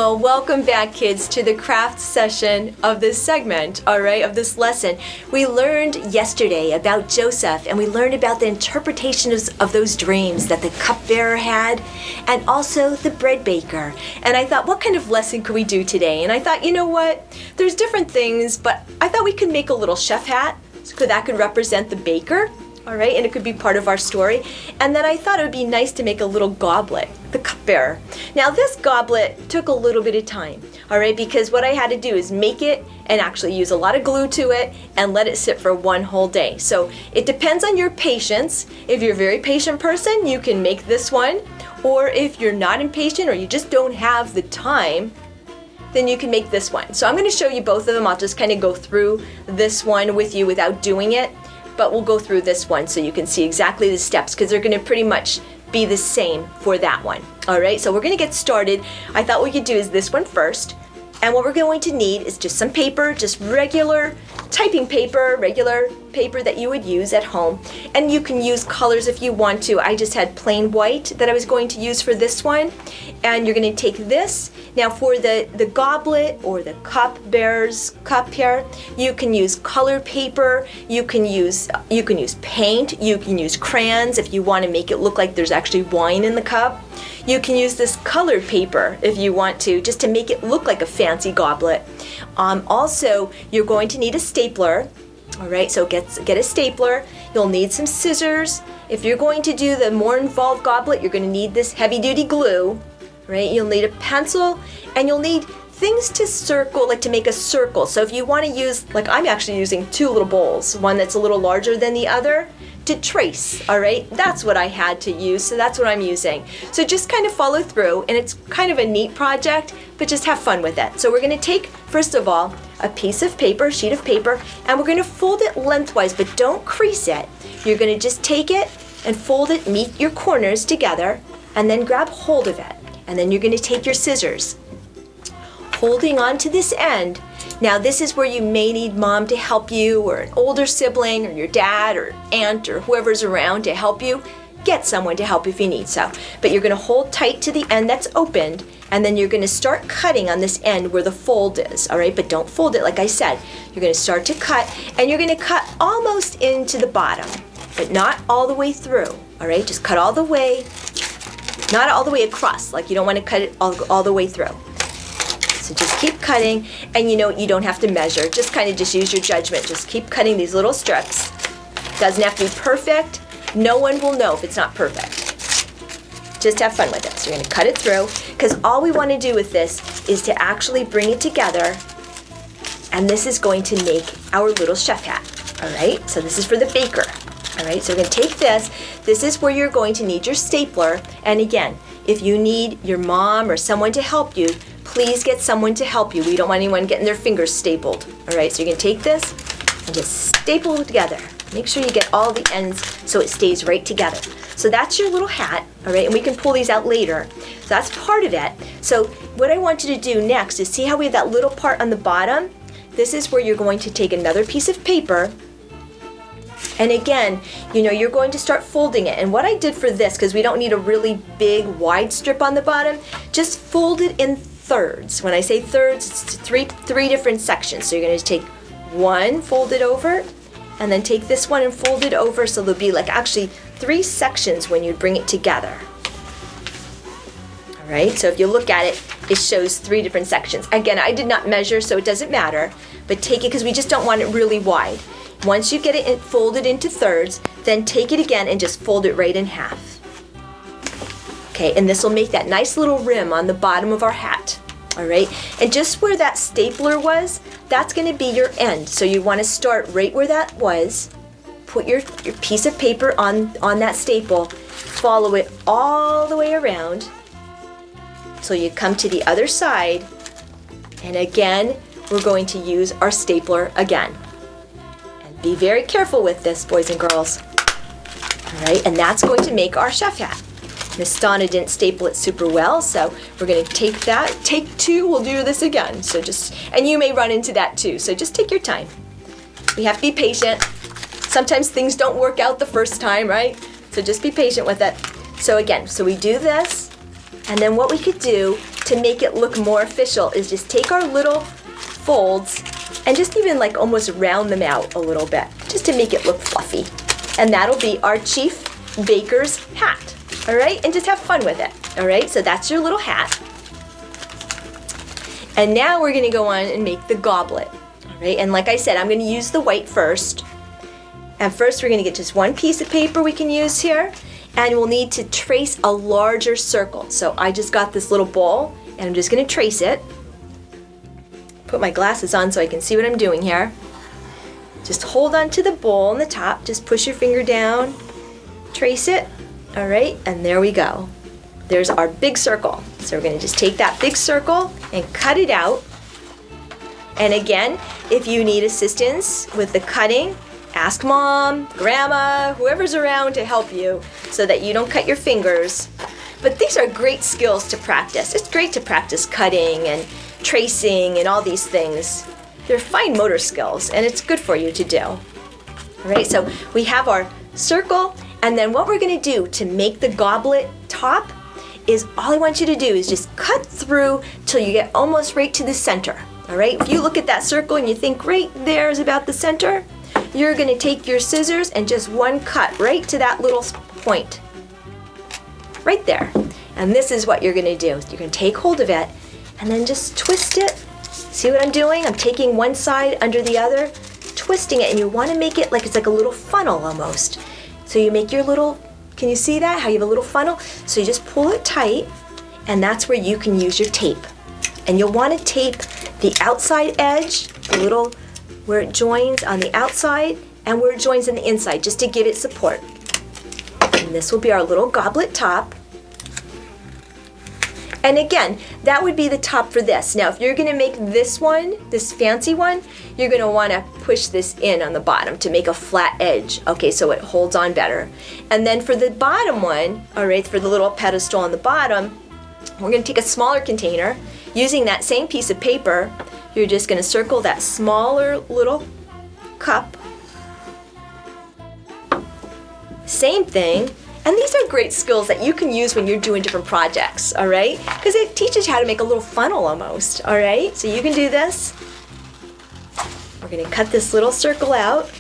Well, welcome back, kids, to the craft session of this segment, all right, of this lesson. We learned yesterday about Joseph, and we learned about the interpretations of those dreams that the cupbearer had, and also the bread baker. And I thought, what kind of lesson could we do today? And I thought, you know what? There's different things, but I thought we could make a little chef hat, so that could represent the baker. All right, and it could be part of our story. And then I thought it would be nice to make a little goblet, the cupbearer. Now this goblet took a little bit of time, all right, because what I had to do is make it and actually use a lot of glue to it and let it sit for one whole day. So it depends on your patience. If you're a very patient person, you can make this one. Or if you're not impatient or you just don't have the time, then you can make this one. So I'm going to show you both of them. I'll just kind of go through this one with you without doing it. But we'll go through this one so you can see exactly the steps because they're going to pretty much be the same for that one. All right, so we're going to get started. I thought what we could do is this one first. And what we're going to need is just some paper, just regular typing paper, regular paper that you would use at home. And you can use colors if you want to. I just had plain white that I was going to use for this one. And you're going to take this. Now for the goblet or the cupbearer's cup here, you can use colored paper, you can use paint, you can use crayons if you want to make it look like there's actually wine in the cup. You can use this colored paper if you want to, just to make it look like a fancy goblet. Also, you're going to need a stapler. All right, so get a stapler. You'll need some scissors. If you're going to do the more involved goblet, you're going to need this heavy-duty glue. Right? You'll need a pencil, and you'll need things to circle, like to make a circle. So if you want to use, like I'm actually using two little bowls, one that's a little larger than the other, to trace, all right? That's what I had to use, so that's what I'm using. So just kind of follow through, and it's kind of a neat project, but just have fun with it. So we're going to take, first of all, a piece of paper, sheet of paper, and we're going to fold it lengthwise, but don't crease it. You're going to just take it and fold it, meet your corners together, and then grab hold of it. And then you're going to take your scissors, holding on to this end. Now this is where you may need mom to help you, or an older sibling, or your dad, or aunt, or whoever's around to help you. Get someone to help if you need so. But you're going to hold tight to the end that's opened, and then you're going to start cutting on this end where the fold is, all right? But don't fold it like I said. You're going to start to cut, and you're going to cut almost into the bottom, but not all the way through, all right? Just cut all the way. Not all the way across, like you don't want to cut it all the way through. So just keep cutting, and you don't have to measure, just kind of just use your judgment. Just keep cutting these little strips. Doesn't have to be perfect. No one will know if it's not perfect. Just have fun with it. So you're going to cut it through, because all we want to do with this is to actually bring it together, and this is going to make our little chef hat. All right, so this is for the baker. All right, so we're going to take this. This is where you're going to need your stapler. And again, if you need your mom or someone to help you, please get someone to help you. We don't want anyone getting their fingers stapled. All right, so you're going to take this and just staple it together. Make sure you get all the ends so it stays right together. So that's your little hat, all right, and we can pull these out later. So that's part of it. So what I want you to do next is see how we have that little part on the bottom? This is where you're going to take another piece of paper. And again, you're going to start folding it. And what I did for this, because we don't need a really big wide strip on the bottom, just fold it in thirds. When I say thirds, it's three different sections. So you're going to take one, fold it over, and then take this one and fold it over. So there'll be like actually 3 sections when you bring it together. All right, so if you look at it, it shows 3 different sections. Again, I did not measure, so it doesn't matter, but take it because we just don't want it really wide. Once you get it folded into thirds, then take it again and just fold it right in half. Okay, and this will make that nice little rim on the bottom of our hat. All right, and just where that stapler was, that's going to be your end. So you want to start right where that was, put your piece of paper on that staple, follow it all the way around, so you come to the other side, and again, we're going to use our stapler again. Be very careful with this, boys and girls. All right, and that's going to make our chef hat. Miss Donna didn't staple it super well, so we're going to take that. Take 2, we'll do this again. So and you may run into that too, so just take your time. We have to be patient. Sometimes things don't work out the first time, right? So just be patient with it. So again, so we do this, and then what we could do to make it look more official is just take our little folds and just even like almost round them out a little bit, just to make it look fluffy. And that'll be our Chief Baker's hat, all right? And just have fun with it, all right? So that's your little hat. And now we're gonna go on and make the goblet, all right? And like I said, I'm gonna use the white first. And first we're gonna get just one piece of paper we can use here, and we'll need to trace a larger circle. So I just got this little bowl, and I'm just gonna trace it. Put my glasses on so I can see what I'm doing here. Just hold on to the bowl on the top, just push your finger down, trace it, all right, and there we go. There's our big circle. So we're gonna just take that big circle and cut it out. And again, if you need assistance with the cutting, ask mom, grandma, whoever's around to help you so that you don't cut your fingers. But these are great skills to practice. It's great to practice cutting and tracing and all these things. They're fine motor skills, and it's good for you to do. All right, so we have our circle, and then what we're gonna do to make the goblet top is all I want you to do is just cut through till you get almost right to the center. All right, if you look at that circle and you think right there is about the center, you're gonna take your scissors and just one cut right to that little point. Right there. And this is what you're gonna do. You're gonna take hold of it and then just twist it. See what I'm doing? I'm taking one side under the other, twisting it, and you wanna make it like it's like a little funnel almost. So you make your little, can you see that? How you have a little funnel? So you just pull it tight, and that's where you can use your tape. And you'll wanna tape the outside edge, the little, where it joins on the outside and where it joins on the inside, just to give it support. And this will be our little goblet top. And again, that would be the top for this. Now, if you're gonna make this one, this fancy one, you're gonna wanna push this in on the bottom to make a flat edge, okay, so it holds on better. And then for the bottom one, all right, for the little pedestal on the bottom, we're gonna take a smaller container. Using that same piece of paper, you're just gonna circle that smaller little cup. Same thing. And these are great skills that you can use when you're doing different projects, all right? Because it teaches you how to make a little funnel almost, all right? So you can do this. We're gonna cut this little circle out.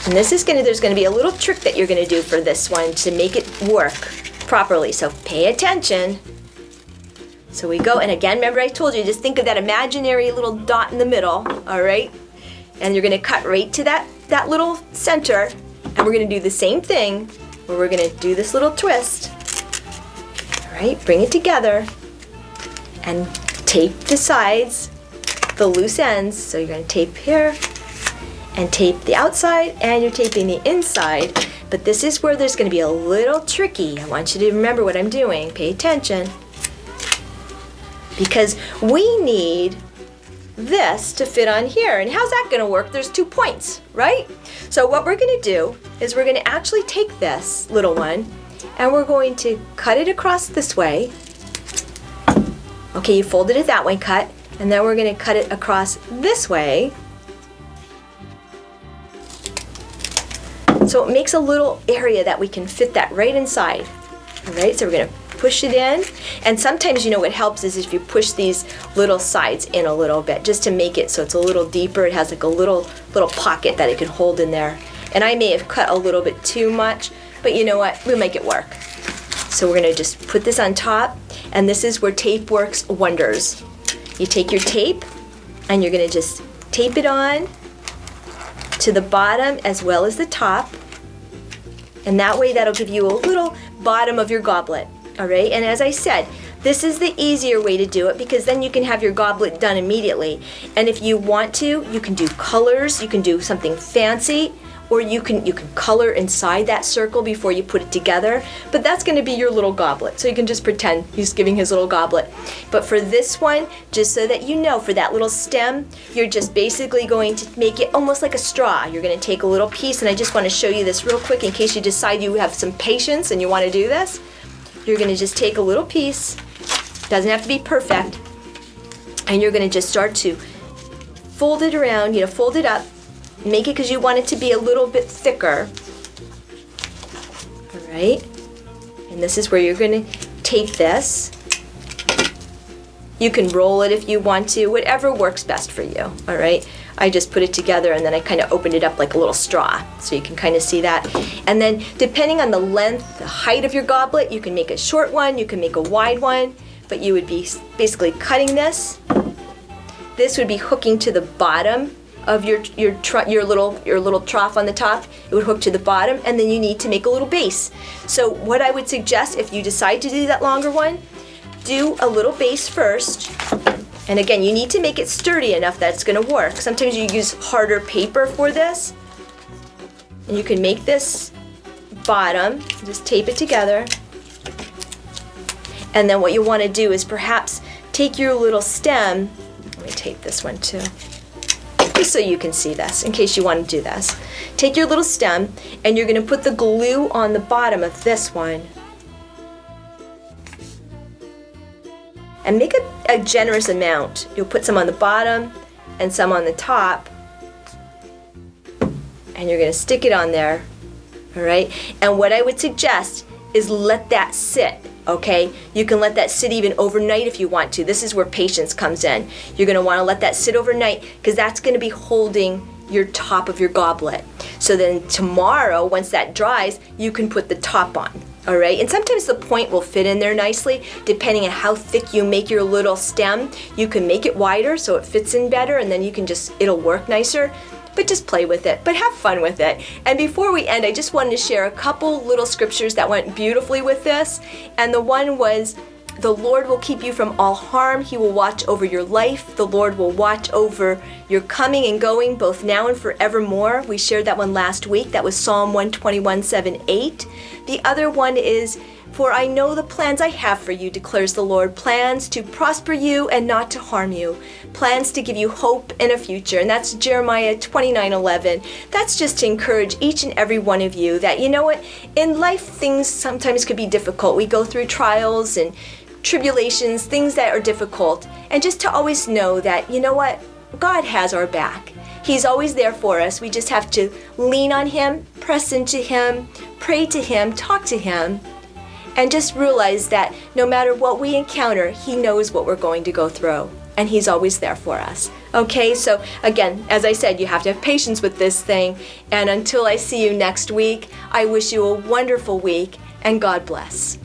And this is there's gonna be a little trick that you're gonna do for this one to make it work properly, so pay attention. So we go, and again, remember I told you, just think of that imaginary little dot in the middle, all right? And you're gonna cut right to that little center. And we're gonna do the same thing where we're gonna do this little twist. All right, bring it together and tape the sides, the loose ends. So you're gonna tape here and tape the outside, and you're taping the inside. But this is where there's gonna be a little tricky. I want you to remember what I'm doing. Pay attention. Because we need this to fit on here. And how's that gonna work? There's 2 points, right? So what we're gonna do is we're gonna actually take this little one and we're going to cut it across this way. Okay, you folded it that way, cut, and then we're gonna cut it across this way. So it makes a little area that we can fit that right inside. All right, so we're gonna push it in, and sometimes, you know, what helps is if you push these little sides in a little bit, just to make it so it's a little deeper. It has like a little pocket that it can hold in there. And I may have cut a little bit too much, but you know what? We'll make it work. So we're gonna just put this on top, and this is where tape works wonders. You take your tape, and you're gonna just tape it on to the bottom as well as the top, and that way that'll give you a little bottom of your goblet. All right, and as I said, this is the easier way to do it because then you can have your goblet done immediately. And if you want to, you can do colors, you can do something fancy, or you can color inside that circle before you put it together. But that's gonna be your little goblet. So you can just pretend he's giving his little goblet. But for this one, just so that you know, for that little stem, you're just basically going to make it almost like a straw. You're gonna take a little piece, and I just wanna show you this real quick in case you decide you have some patience and you wanna do this. You're gonna just take a little piece, doesn't have to be perfect, and you're gonna just start to fold it around, you know, fold it up, make it because you want it to be a little bit thicker. All right, and this is where you're gonna tape this. You can roll it if you want to, whatever works best for you, all right? I just put it together and then I kind of opened it up like a little straw, so you can kind of see that. And then depending on the length, the height of your goblet, you can make a short one, you can make a wide one, but you would be basically cutting this. This would be hooking to the bottom of your little trough on the top. It would hook to the bottom, and then you need to make a little base. So what I would suggest, if you decide to do that longer one, do a little base first. And again, you need to make it sturdy enough that it's going to work. Sometimes you use harder paper for this. And you can make this bottom, just tape it together. And then what you want to do is perhaps take your little stem. Let me tape this one too, just so you can see this in case you want to do this. Take your little stem and you're going to put the glue on the bottom of this one. And make a generous amount. You'll put some on the bottom and some on the top. And you're going to stick it on there. All right? And what I would suggest is let that sit, okay? You can let that sit even overnight if you want to. This is where patience comes in. You're going to want to let that sit overnight because that's going to be holding your top of your goblet. So then tomorrow, once that dries, you can put the top on. All right, and sometimes the point will fit in there nicely depending on how thick you make your little stem. You can make it wider so it fits in better, and then you can it'll work nicer. But just play with it, but have fun with it. And before we end, I just wanted to share a couple little scriptures that went beautifully with this. And the one was, the Lord will keep you from all harm. He will watch over your life. The Lord will watch over your coming and going, both now and forevermore. We shared that one last week. That was Psalm 121:7-8. The other one is, for I know the plans I have for you, declares the Lord, plans to prosper you and not to harm you, plans to give you hope and a future. And that's Jeremiah 29:11. That's just to encourage each and every one of you that, you know what, in life things sometimes could be difficult. We go through trials and tribulations, things that are difficult, and just to always know that, you know what, God has our back. He's always there for us. We just have to lean on Him, press into Him, pray to Him, talk to Him, and just realize that no matter what we encounter, He knows what we're going to go through, and He's always there for us. Okay, so again, as I said, you have to have patience with this thing, and until I see you next week, I wish you a wonderful week, and God bless.